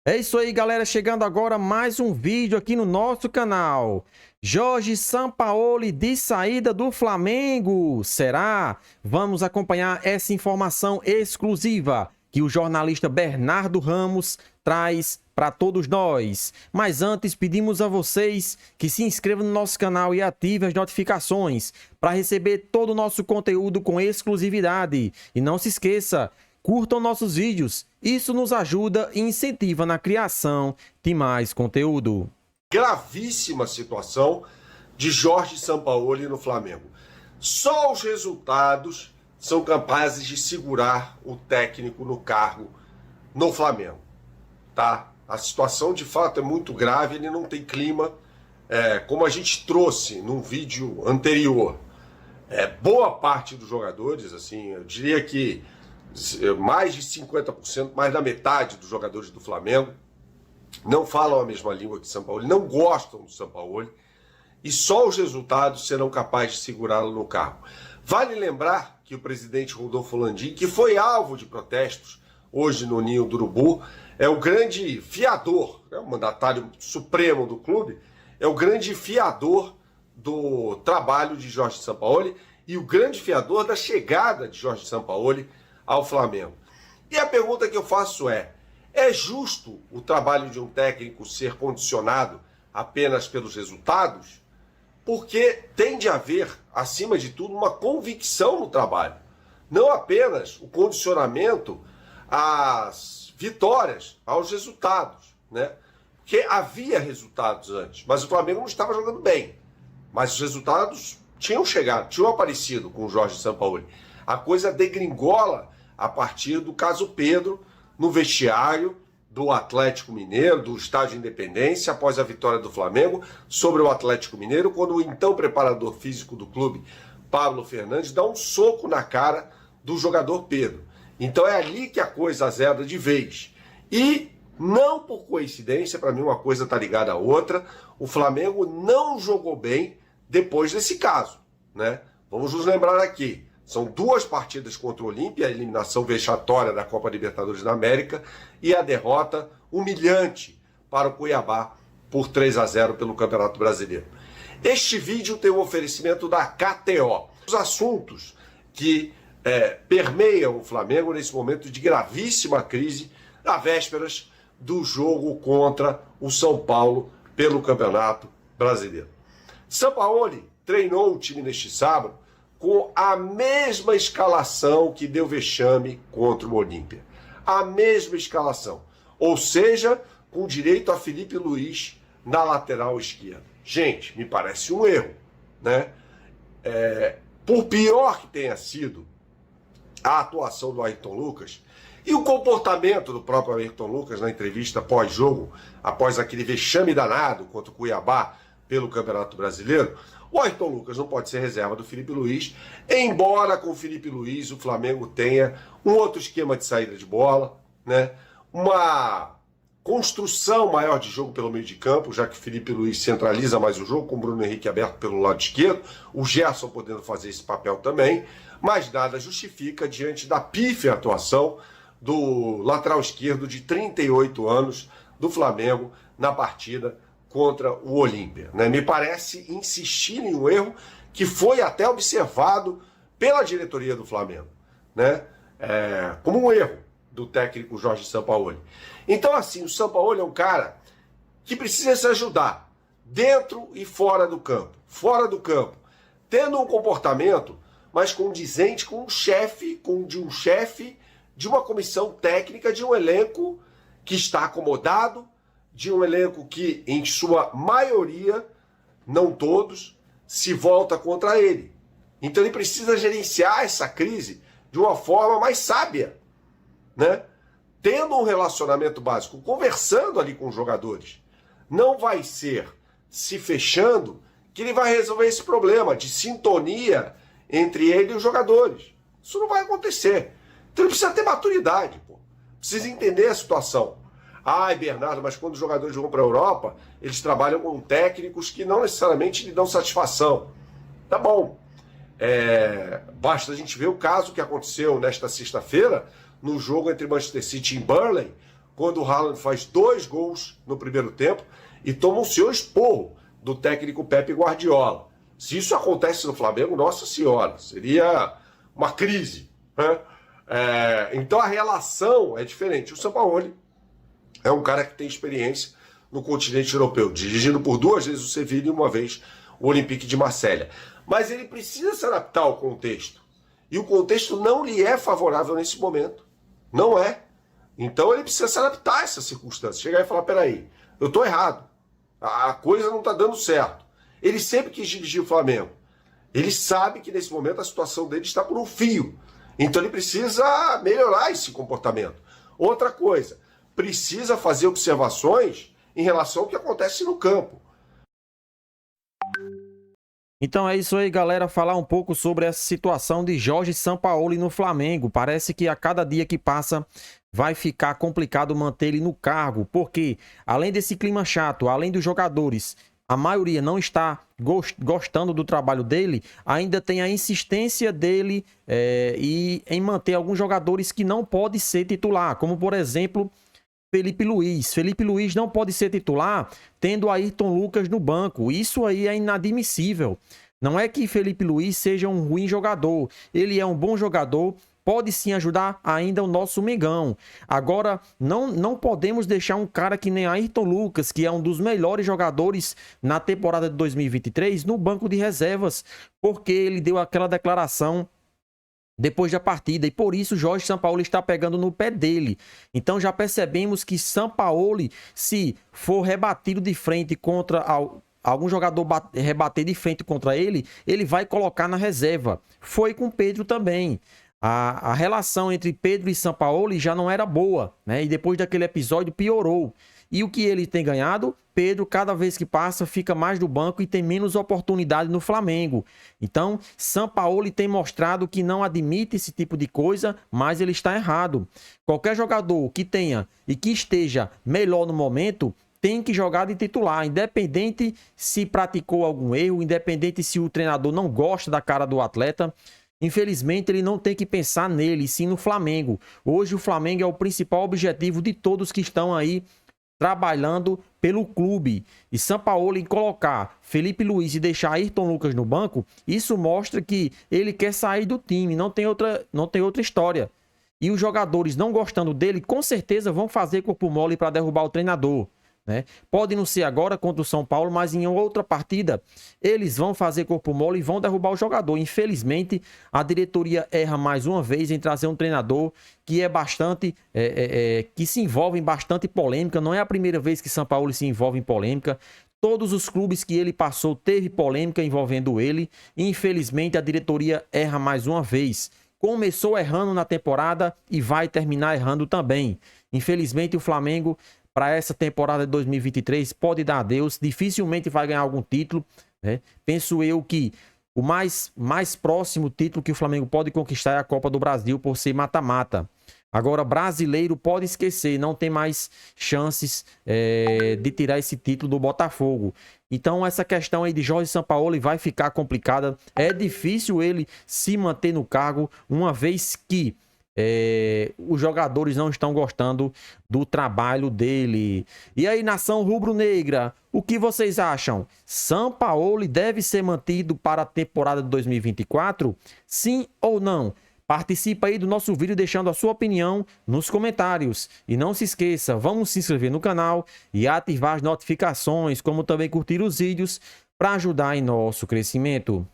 É isso aí, galera. Chegando agora mais um vídeo aqui no nosso canal. Jorge Sampaoli de saída do Flamengo. Será? Vamos acompanhar essa informação exclusiva que o jornalista Bernardo Ramos traz para todos nós. Mas antes, pedimos a vocês que se inscrevam no nosso canal e ativem as notificações para receber todo o nosso conteúdo com exclusividade. E não se esqueça, curtam nossos vídeos, isso nos ajuda e incentiva na criação de mais conteúdo. Gravíssima situação de Jorge Sampaoli no Flamengo. Só os resultados são capazes de segurar o técnico no cargo no Flamengo, tá? A situação de fato é muito grave, ele não tem clima, como a gente trouxe num vídeo anterior. Boa parte dos jogadores, assim, eu diria que mais de 50%, mais da metade dos jogadores do Flamengo não falam a mesma língua que Sampaoli, não gostam do Sampaoli, e só os resultados serão capazes de segurá-lo no cargo. Vale lembrar que o presidente Rodolfo Landim, que foi alvo de protestos hoje no Ninho do Urubu, é o grande fiador, o mandatário supremo do clube, é o grande fiador do trabalho de Jorge Sampaoli e o grande fiador da chegada de Jorge Sampaoli ao Flamengo. E a pergunta que eu faço é justo o trabalho de um técnico ser condicionado apenas pelos resultados? Porque tem de haver, acima de tudo, uma convicção no trabalho. Não apenas o condicionamento às vitórias, aos resultados, né? Porque havia resultados antes, mas o Flamengo não estava jogando bem. Mas os resultados tinham chegado, tinham aparecido com o Jorge Sampaoli. A coisa degringola a partir do caso Pedro, no vestiário do Atlético Mineiro, do Estádio Independência, após a vitória do Flamengo sobre o Atlético Mineiro, quando o então preparador físico do clube, Pablo Fernandes, dá um soco na cara do jogador Pedro. Então é ali que a coisa azeda de vez. E, não por coincidência, para mim uma coisa está ligada à outra, o Flamengo não jogou bem depois desse caso, né? Vamos nos lembrar aqui. São duas partidas contra o Olímpia, a eliminação vexatória da Copa Libertadores da América e a derrota humilhante para o Cuiabá por 3-0 pelo Campeonato Brasileiro. Este vídeo tem um oferecimento da KTO. Os assuntos que permeiam o Flamengo nesse momento de gravíssima crise, à vésperas do jogo contra o São Paulo pelo Campeonato Brasileiro. Sampaoli treinou o time neste sábado com a mesma escalação que deu vexame contra o Olímpia. A mesma escalação. Ou seja, com direito a Felipe Luiz na lateral esquerda. Gente, me parece um erro, né? Por pior que tenha sido a atuação do Ayrton Lucas e o comportamento do próprio Ayrton Lucas na entrevista pós-jogo, após aquele vexame danado contra o Cuiabá pelo Campeonato Brasileiro, o Ayrton Lucas não pode ser reserva do Felipe Luiz, embora com o Felipe Luiz o Flamengo tenha um outro esquema de saída de bola, né? Uma construção maior de jogo pelo meio de campo, já que o Felipe Luiz centraliza mais o jogo, com o Bruno Henrique aberto pelo lado esquerdo, o Gerson podendo fazer esse papel também, mas nada justifica diante da pífia atuação do lateral esquerdo de 38 anos do Flamengo na partida contra o Olímpia, né? Me parece insistir em um erro que foi até observado pela diretoria do Flamengo, né? Como um erro do técnico Jorge Sampaoli. Então, assim, o Sampaoli é um cara que precisa se ajudar dentro e fora do campo. Fora do campo, tendo um comportamento mais condizente com um chefe, de uma comissão técnica, de um elenco que está acomodado, de um elenco que, em sua maioria, não todos, se volta contra ele. Então ele precisa gerenciar essa crise de uma forma mais sábia, né? Tendo um relacionamento básico, conversando ali com os jogadores. Não vai ser se fechando que ele vai resolver esse problema de sintonia entre ele e os jogadores. Isso não vai acontecer. Então ele precisa ter maturidade, pô. Precisa entender a situação. Ai, Bernardo, mas quando os jogadores vão para a Europa, eles trabalham com técnicos que não necessariamente lhe dão satisfação. Tá bom. Basta a gente ver o caso que aconteceu nesta sexta-feira, no jogo entre Manchester City e Burnley, quando o Haaland faz 2 gols no primeiro tempo e toma um senhor esporro do técnico Pepe Guardiola. Se isso acontece no Flamengo, nossa senhora, seria uma crise, né? Então a relação é diferente. O Sampaoli é um cara que tem experiência no continente europeu, dirigindo por 2 vezes o Sevilla e 1 vez o Olympique de Marselha. Mas ele precisa se adaptar ao contexto. E o contexto não lhe é favorável nesse momento. Não é. Então ele precisa se adaptar a essas circunstâncias. Chegar e falar, peraí, eu estou errado. A coisa não está dando certo. Ele sempre quis dirigir o Flamengo. Ele sabe que nesse momento a situação dele está por um fio. Então ele precisa melhorar esse comportamento. Outra coisa, precisa fazer observações em relação ao que acontece no campo. Então é isso aí, galera, falar um pouco sobre essa situação de Jorge Sampaoli no Flamengo. Parece que a cada dia que passa vai ficar complicado manter ele no cargo, porque além desse clima chato, além dos jogadores, a maioria não está gostando do trabalho dele, ainda tem a insistência dele e em manter alguns jogadores que não podem ser titular, como por exemplo Felipe Luiz. Felipe Luiz não pode ser titular tendo Ayrton Lucas no banco. Isso aí é inadmissível. Não é que Felipe Luiz seja um ruim jogador. Ele é um bom jogador, pode sim ajudar ainda o nosso Mengão. Agora, não podemos deixar um cara que nem Ayrton Lucas, que é um dos melhores jogadores na temporada de 2023, no banco de reservas, porque ele deu aquela declaração depois da partida, e por isso Jorge Sampaoli está pegando no pé dele. Então já percebemos que Sampaoli, se for rebatido de frente contra algum jogador rebater de frente contra ele, ele vai colocar na reserva. Foi com Pedro também. A relação entre Pedro e Sampaoli já não era boa, né? E depois daquele episódio piorou. E o que ele tem ganhado? Pedro, cada vez que passa, fica mais do banco e tem menos oportunidade no Flamengo. Então, Sampaoli tem mostrado que não admite esse tipo de coisa, mas ele está errado. Qualquer jogador que tenha e que esteja melhor no momento tem que jogar de titular, independente se praticou algum erro, independente se o treinador não gosta da cara do atleta. Infelizmente, ele não tem que pensar nele, sim no Flamengo. Hoje, o Flamengo é o principal objetivo de todos que estão aí trabalhando pelo clube. E Sampaoli colocar Felipe Luiz e deixar Ayrton Lucas no banco, isso mostra que ele quer sair do time, não tem outra história. E os jogadores não gostando dele, com certeza vão fazer corpo mole para derrubar o treinador, né? Pode não ser agora contra o São Paulo, mas em outra partida eles vão fazer corpo mole e vão derrubar o jogador. Infelizmente, a diretoria erra mais uma vez em trazer um treinador que é bastante que se envolve em bastante polêmica. Não é a primeira vez que São Paulo se envolve em polêmica. Todos os clubes que ele passou teve polêmica envolvendo ele. Infelizmente, a diretoria erra mais uma vez. Começou errando na temporada e vai terminar errando também. Infelizmente, o Flamengo, para essa temporada de 2023, pode dar adeus. Dificilmente vai ganhar algum título, né? Penso eu que o mais próximo título que o Flamengo pode conquistar é a Copa do Brasil, por ser mata-mata. Agora, brasileiro pode esquecer, não tem mais chances de tirar esse título do Botafogo. Então, essa questão aí de Jorge Sampaoli vai ficar complicada. É difícil ele se manter no cargo, uma vez que os jogadores não estão gostando do trabalho dele. E aí, nação rubro-negra, o que vocês acham? Sampaoli deve ser mantido para a temporada de 2024? Sim ou não? Participa aí do nosso vídeo deixando a sua opinião nos comentários. E não se esqueça, vamos se inscrever no canal e ativar as notificações, como também curtir os vídeos para ajudar em nosso crescimento.